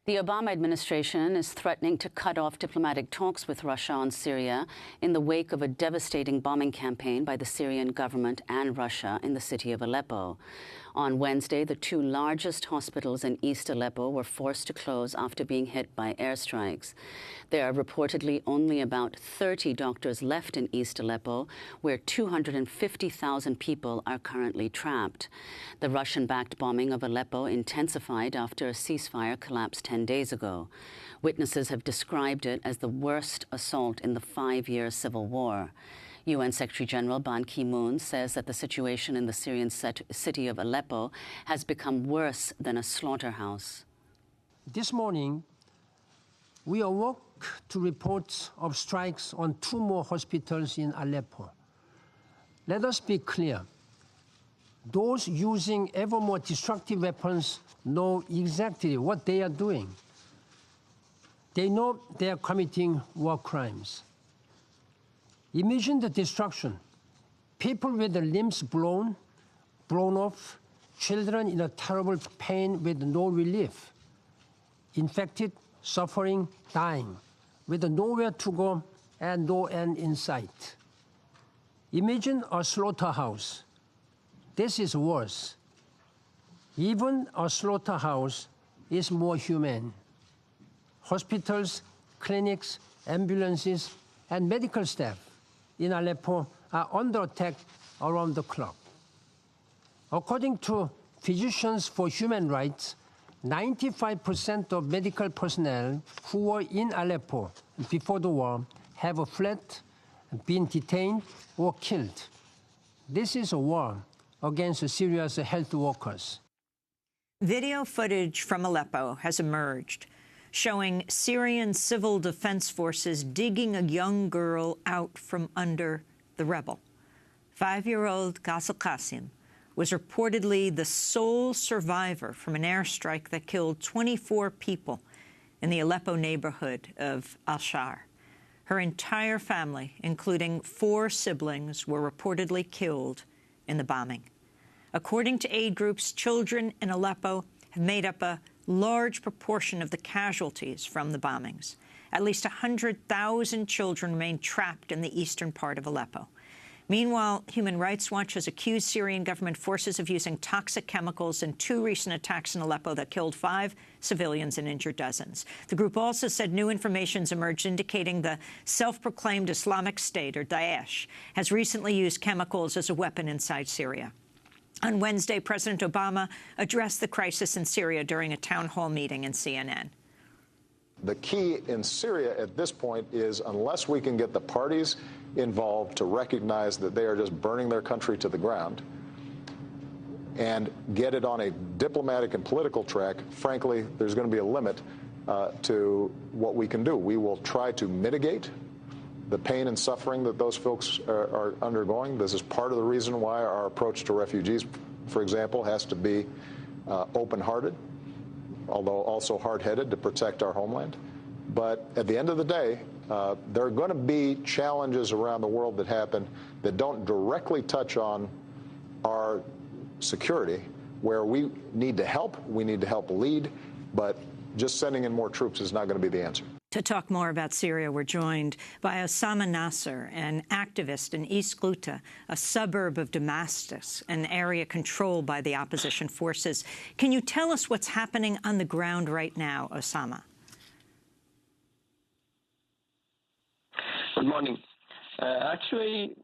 The Obama administration is threatening to cut off diplomatic talks with Russia on Syria in the wake of a devastating bombing campaign by the Syrian government and Russia in the city of Aleppo. On Wednesday, the two largest hospitals in East Aleppo were forced to close after being hit by airstrikes. There are reportedly only about 30 doctors left in East Aleppo, where 250,000 people are currently trapped. The Russian-backed bombing of Aleppo intensified after a ceasefire collapsed 10 days ago. Witnesses have described it as the worst assault in the 5-year civil war. UN Secretary-General Ban Ki-moon says that the situation in the Syrian city of Aleppo has become worse than a slaughterhouse. This morning, we awoke to reports of strikes on 2 more hospitals in Aleppo. Let us be clear. Those using ever more destructive weapons know exactly what they are doing. They know they are committing war crimes. Imagine the destruction. People with their limbs blown off, children in a terrible pain with no relief, infected, suffering, dying, with nowhere to go and no end in sight. Imagine a slaughterhouse. This is worse. Even a slaughterhouse is more humane. Hospitals, clinics, ambulances, and medical staff in Aleppo are under attack around the clock. According to Physicians for Human Rights, 95% of medical personnel who were in Aleppo before the war have fled, been detained, or killed. This is a war against Syria's health workers. Video footage from Aleppo has emerged, showing Syrian civil defense forces digging a young girl out from under the rebel. 5-year-old Ghasel Qasim was reportedly the sole survivor from an airstrike that killed 24 people in the Aleppo neighborhood of al-Assad. Her entire family, including 4 siblings, were reportedly killed in the bombing. According to aid groups, children in Aleppo have made up a large proportion of the casualties from the bombings. At least 100,000 children remain trapped in the eastern part of Aleppo. Meanwhile, Human Rights Watch has accused Syrian government forces of using toxic chemicals in 2 recent attacks in Aleppo that killed 5 civilians and injured dozens. The group also said new information has emerged indicating the self-proclaimed Islamic State, or Daesh, has recently used chemicals as a weapon inside Syria. On Wednesday, President Obama addressed the crisis in Syria during a town hall meeting in CNN. The key in Syria at this point is, unless we can get the parties involved to recognize that they are just burning their country to the ground and get it on a diplomatic and political track, frankly, there's going to be a limit to what we can do. We will try to mitigate the pain and suffering that those folks are undergoing. This is part of the reason why our approach to refugees, for example, has to be open-hearted, although also hard-headed, to protect our homeland. But at the end of the day, there are going to be challenges around the world that happen that don't directly touch on our security, where we need to help lead, but just sending in more troops is not going to be the answer. To talk more about Syria, we're joined by Osama Nasser, an activist in East Ghouta, a suburb of Damascus, an area controlled by the opposition forces. Can you tell us what's happening on the ground right now, Osama? Good morning. Actually,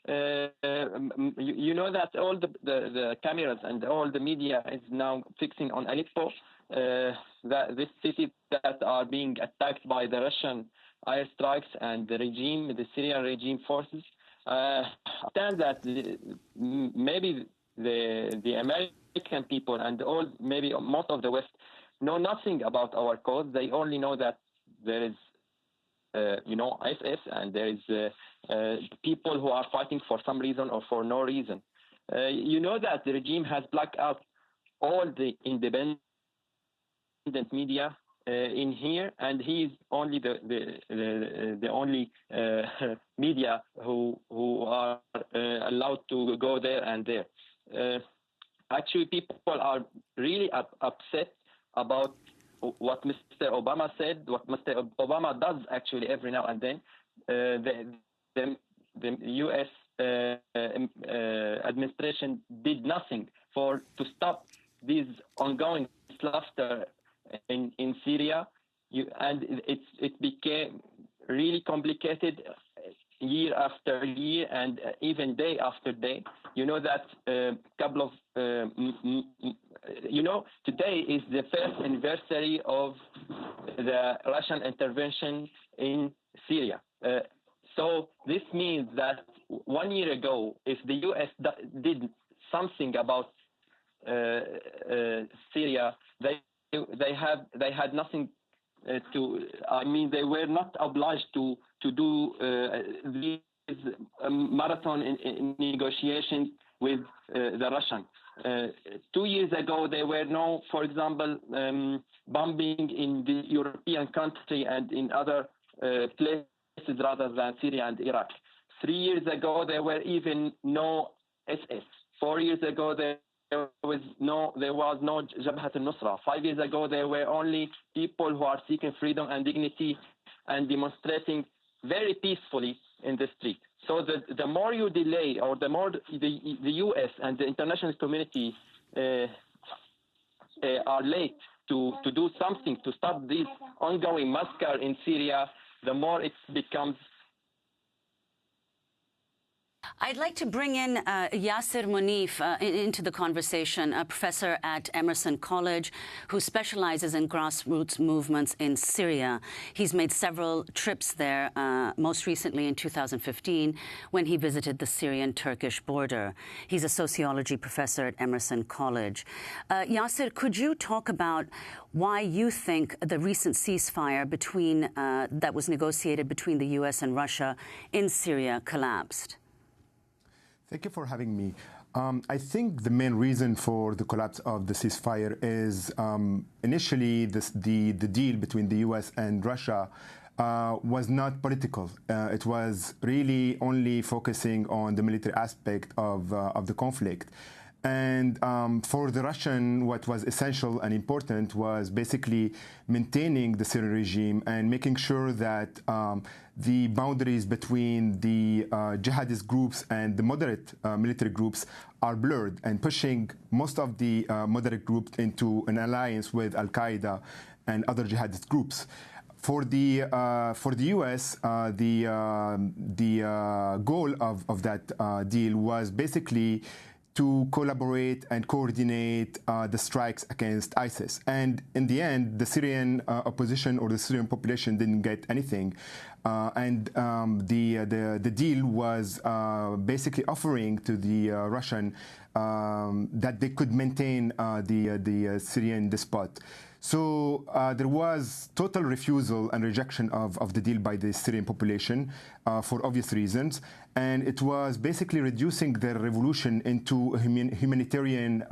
you know that all the cameras and all the media is now fixing on Aleppo, this city that are being attacked by the Russian airstrikes and the Syrian regime forces. I understand that maybe the American people and maybe most of the West know nothing about our cause. They only know that there is ISIS, and there is people who are fighting for some reason or for no reason. You know that the regime has blacked out all the independent media in here, and he is only the only media who are allowed to go there and there. Actually, people are really upset about what Mr. Obama said, what Mr. Obama does actually every now and then. The U.S. Administration did nothing to stop these ongoing slaughter in Syria, and it became really complicated year after year and even day after day. You know that today is the first anniversary of the Russian intervention in Syria. So this means that 1 year ago, if the U.S. did something about Syria, they had nothing to. I mean, they were not obliged to do these marathon in negotiations with the Russians. 2 years ago, there were no, for example, bombing in the European country and in other places rather than Syria and Iraq. 3 years ago, there were even no SS. 4 years ago, there was no Jabhat al-Nusra. 5 years ago, there were only people who are seeking freedom and dignity and demonstrating very peacefully in the street. So the more you delay, or the more the U.S. and the international community are late to do something to stop this ongoing massacre in Syria, the more it becomes. I'd like to bring in Yasser Munif into the conversation, a professor at Emerson College who specializes in grassroots movements in Syria. He's made several trips there, most recently in 2015 when he visited the Syrian-Turkish border. He's a sociology professor at Emerson College. Yasser, could you talk about why you think the recent ceasefire that was negotiated between the U.S. and Russia in Syria collapsed? Thank you for having me. I think the main reason for the collapse of the ceasefire is initially the deal between the U.S. and Russia was not political. It was really only focusing on the military aspect of the conflict. And for the Russian, what was essential and important was basically maintaining the Syrian regime and making sure that the boundaries between the jihadist groups and the moderate military groups are blurred, and pushing most of the moderate groups into an alliance with al-Qaeda and other jihadist groups. For the U.S., the goal of that deal was basically to collaborate and coordinate the strikes against ISIS. And in the end, the Syrian opposition or the Syrian population didn't get anything. The deal was basically offering to the Russian that they could maintain the Syrian despot. So there was total refusal and rejection of the deal by the Syrian population for obvious reasons. And it was basically reducing their revolution into a humanitarian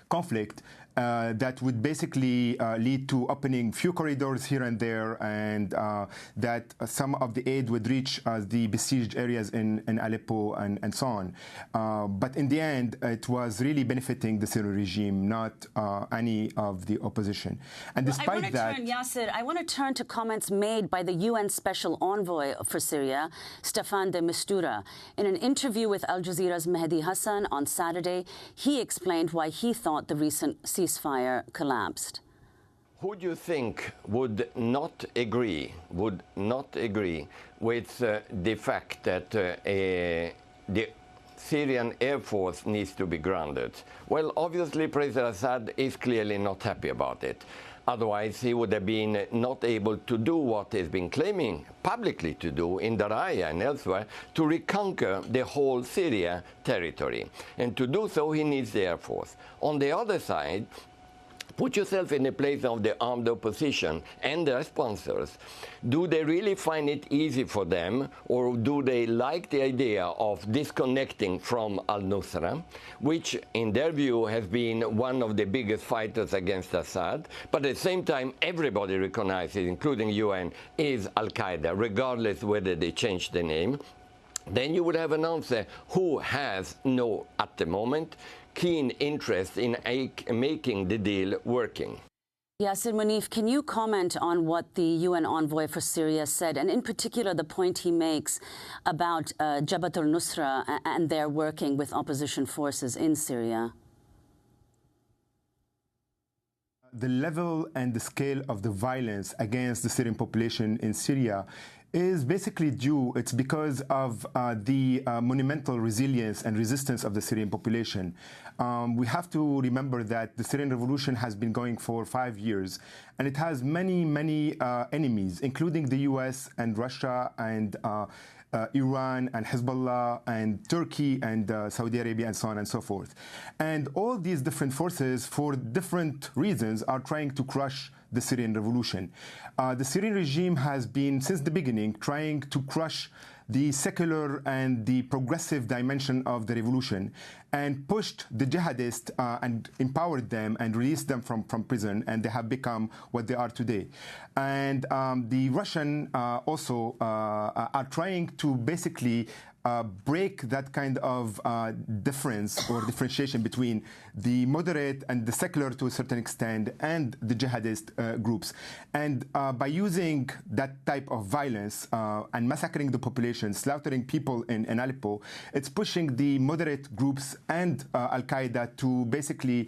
conflict that would basically lead to opening few corridors here and there, and that some of the aid would reach the besieged areas in Aleppo and so on. But in the end, it was really benefiting the Syrian regime, not any of the opposition. And despite that, Yasser, I want to turn to comments made by the UN Special Envoy for Syria, Staffan de Mistura. In an interview with Al Jazeera's Mehdi Hassan on Saturday, he explained why he thought the recent ceasefire collapsed. Who do you think would not agree with the fact that the Syrian Air Force needs to be grounded? Well, obviously, President Assad is clearly not happy about it. Otherwise, he would have been not able to do what he's been claiming publicly to do in Daraya and elsewhere, to reconquer the whole Syria territory. And to do so, he needs the Air Force. On the other side, put yourself in the place of the armed opposition and their sponsors. Do they really find it easy for them, or do they like the idea of disconnecting from al-Nusra, which in their view has been one of the biggest fighters against Assad, but at the same time everybody recognizes, including UN, is al-Qaeda, regardless whether they change the name? Then you would have an answer who has no, at the moment, keen interest in making the deal working. Yasser Munif, can you comment on what the UN envoy for Syria said, and in particular the point he makes about Jabhat al-Nusra and their working with opposition forces in Syria? The level and the scale of the violence against the Syrian population in Syria is basically it's because of the monumental resilience and resistance of the Syrian population. We have to remember that the Syrian revolution has been going for 5 years, and it has many, many enemies, including the US and Russia and Iran and Hezbollah and Turkey and Saudi Arabia and so on and so forth. And all these different forces, for different reasons, are trying to crush the Syrian revolution. The Syrian regime has been, since the beginning, trying to crush the secular and the progressive dimension of the revolution and pushed the jihadists and empowered them and released them from prison, and they have become what they are today. And the Russian also are trying to basically break that kind of difference or differentiation between the moderate and the secular to a certain extent and the jihadist groups. And by using that type of violence and massacring the population, slaughtering people in Aleppo, it's pushing the moderate groups and al-Qaeda to basically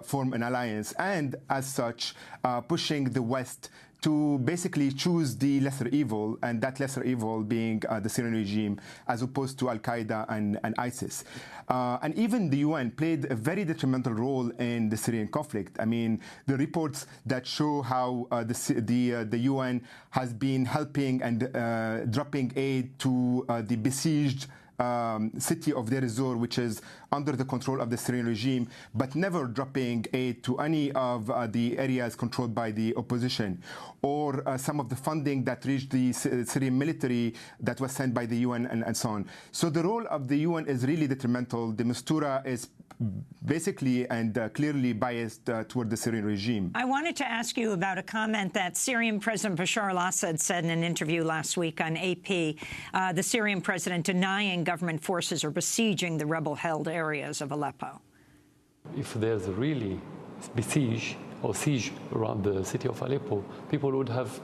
form an alliance, and as such pushing the West to basically choose the lesser evil, and that lesser evil being the Syrian regime, as opposed to Al-Qaeda and ISIS. And even the UN played a very detrimental role in the Syrian conflict. I mean, the reports that show how the UN has been helping and dropping aid to the besieged city of Deir ez-Zor, which is under the control of the Syrian regime, but never dropping aid to any of the areas controlled by the opposition, or some of the funding that reached the Syrian military that was sent by the UN and so on. So the role of the UN is really detrimental. The Mistura is basically and clearly biased toward the Syrian regime. I wanted to ask you about a comment that Syrian President Bashar al-Assad said in an interview last week on AP, the Syrian president denying government forces are besieging the rebel-held areas of Aleppo. If there's really besiege or siege around the city of Aleppo, people would have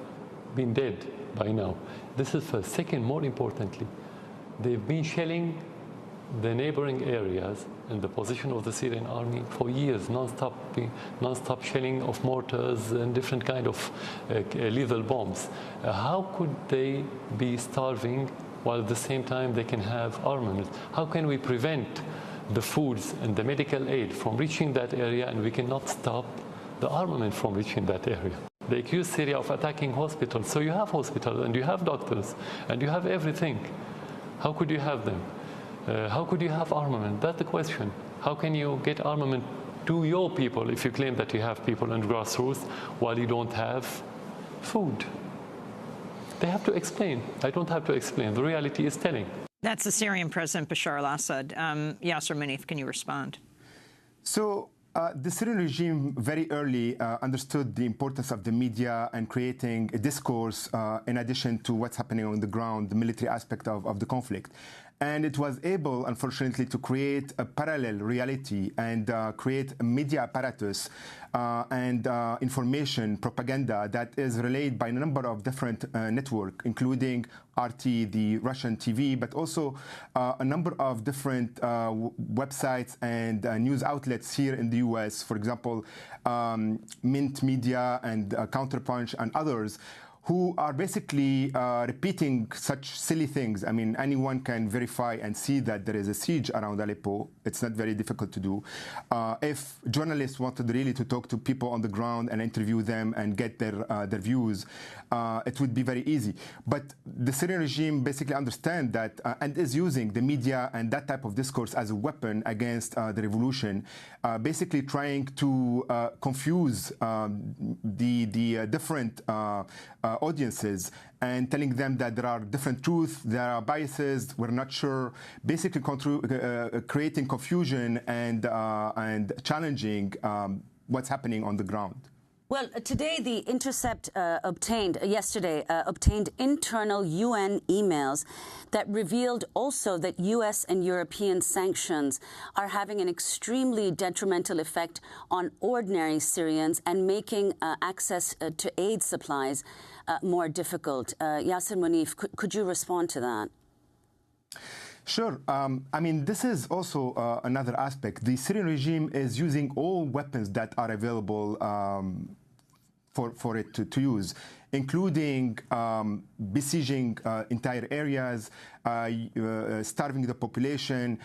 been dead by now. This is first. Second, more importantly, they've been shelling the neighboring areas and the position of the Syrian army for years, non-stop shelling of mortars and different kind of lethal bombs. How could they be starving while at the same time they can have armaments? How can we prevent the foods and the medical aid from reaching that area, and we cannot stop the armament from reaching that area? They accuse Syria of attacking hospitals. So you have hospitals and you have doctors and you have everything. How could you have them? How could you have armament? That's the question. How can you get armament to your people if you claim that you have people in grassroots while you don't have food? They have to explain. I don't have to explain. The reality is telling. That's the Syrian President Bashar al-Assad. Yasser Munif, can you respond? So the Syrian regime very early understood the importance of the media and creating a discourse in addition to what's happening on the ground, the military aspect of the conflict. And it was able, unfortunately, to create a parallel reality and create a media apparatus and information propaganda that is relayed by a number of different networks, including RT, the Russian TV, but also a number of different websites and news outlets here in the US, for example, Mint Media and Counterpunch and others, who are basically repeating such silly things. I mean, anyone can verify and see that there is a siege around Aleppo. It's not very difficult to do. If journalists wanted really to talk to people on the ground and interview them and get their views, it would be very easy. But the Syrian regime basically understands that and is using the media and that type of discourse as a weapon against the revolution, basically trying to confuse the different audiences and telling them that there are different truths, there are biases, we're not sure, basically creating confusion and challenging what's happening on the ground. Well, today The Intercept obtained internal UN emails that revealed also that U.S. and European sanctions are having an extremely detrimental effect on ordinary Syrians and making access to aid supplies more difficult. Yasser Munif, could you respond to that? Sure. I mean, this is also another aspect. The Syrian regime is using all weapons that are available for it to use, including besieging entire areas, starving the population,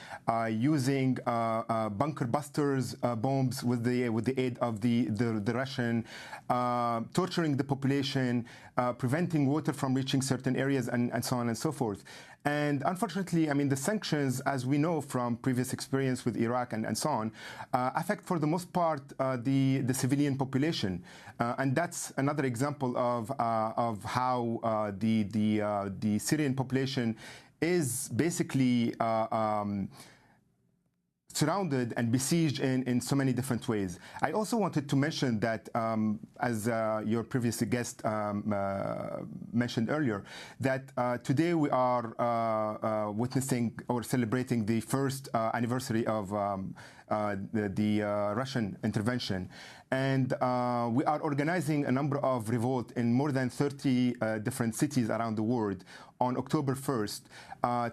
using bunker busters bombs with the aid of the Russian, torturing the population, preventing water from reaching certain areas, and so on and so forth. And unfortunately, I mean, the sanctions, as we know from previous experience with Iraq and so on, affect for the most part the civilian population, and that's another example of how the Syrian population is basically surrounded and besieged in so many different ways. I also wanted to mention that, as your previous guest mentioned earlier, that today we are witnessing or celebrating the first anniversary of the Russian intervention. And we are organizing a number of revolts in more than 30 different cities around the world on October 1st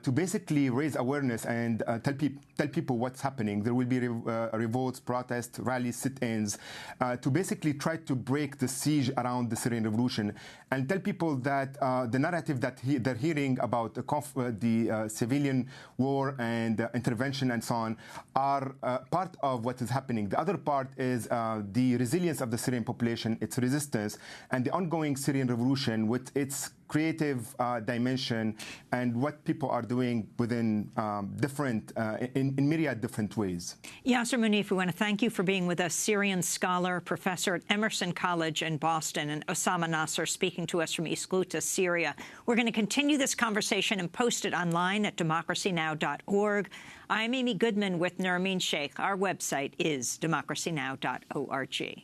to basically raise awareness and tell people what's happening. There will be revolts, protests, rallies, sit-ins to basically try to break the siege around the Syrian revolution and tell people that the narrative that they're hearing about the civilian war and intervention and so on are part of what is happening. The other part is the resilience of the Syrian population, its resistance, and the ongoing Syrian revolution with its creative dimension and what people are doing within in myriad different ways. Yasser Munif, we want to thank you for being with us, Syrian scholar, professor at Emerson College in Boston, and Osama Nasr speaking to us from East Ghouta, Syria. We're going to continue this conversation and post it online at democracynow.org. I'm Amy Goodman with Nermeen Sheikh. Our website is democracynow.org.